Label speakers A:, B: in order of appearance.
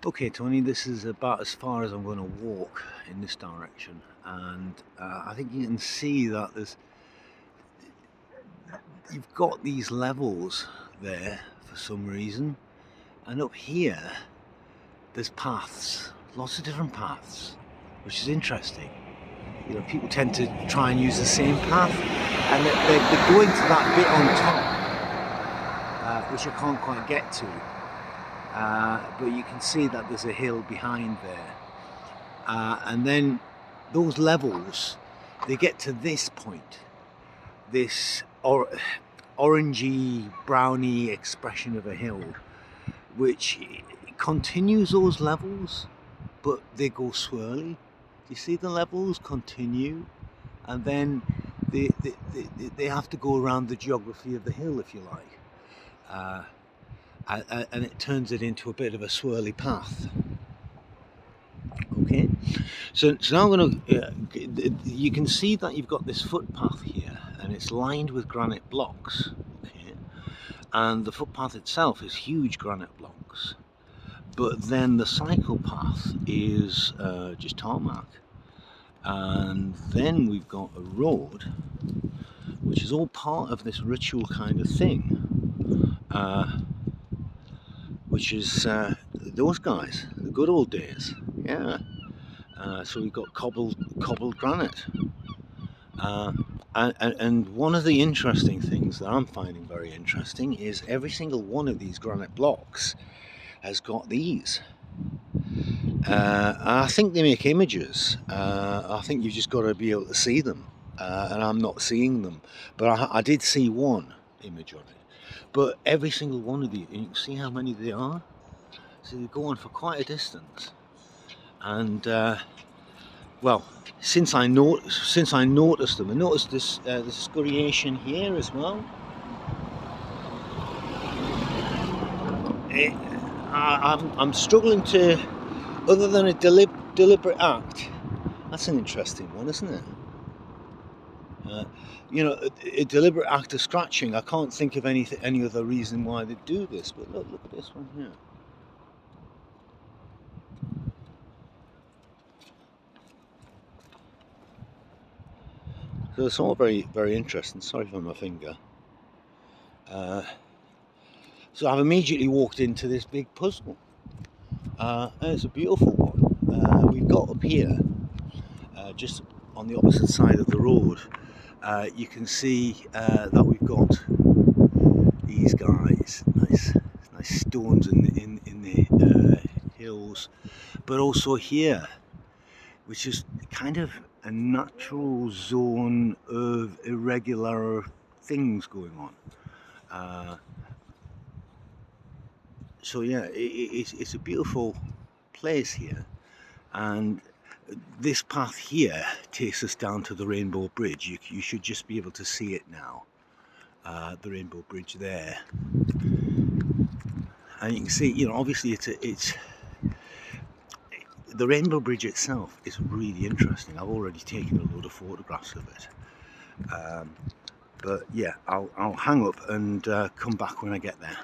A: Okay, Tony, this is about as far as I'm going to walk in this direction, and I think you can see that you've got these levels there for some reason, and up here there's paths, lots of different paths, which is interesting. You know, people tend to try and use the same path, and they're going to that bit on top, which I can't quite get to. But you can see that there's a hill behind there, and then those levels, they get to this point, this orangey browny expression of a hill, which continues those levels, but they go swirly. You see the levels continue, and then they have to go around the geography of the hill, if you like. And it turns it into a bit of a swirly path. Okay, so now I'm going to. You can see that you've got this footpath here, and it's lined with granite blocks. Okay, and the footpath itself is huge granite blocks, but then the cycle path is just tarmac, and then we've got a road, which is all part of this ritual kind of thing. Which is those guys, the good old days, yeah. So we've got cobbled granite, and one of the interesting things that I'm finding very interesting is every single one of these granite blocks has got these. I think they make images. I think you've just got to be able to see them, and I'm not seeing them, but I did see one image on it. But every single one of these, and you can see how many there are. So they go on for quite a distance, and well, since I noticed them, I noticed this scoriation here as well. I'm struggling to, other than a deliberate act. That's an interesting one, isn't it? You know, a deliberate act of scratching. I can't think of any other reason why they do this. But look at this one here. So it's all very, very interesting. Sorry for my finger. So I've immediately walked into this big puzzle, and it's a beautiful one. We've got up here, just on the opposite side of the road, you can see that we've got these guys, nice stones in the hills, but also here, which is kind of a natural zone of irregular things going on. So yeah, it's a beautiful place here, and this path here takes us down to the Rainbow Bridge. You should just be able to see it now, the Rainbow Bridge there, and you can see, you know, obviously it's the Rainbow Bridge itself is really interesting. I've already taken a load of photographs of it, but yeah, I'll hang up and come back when I get there.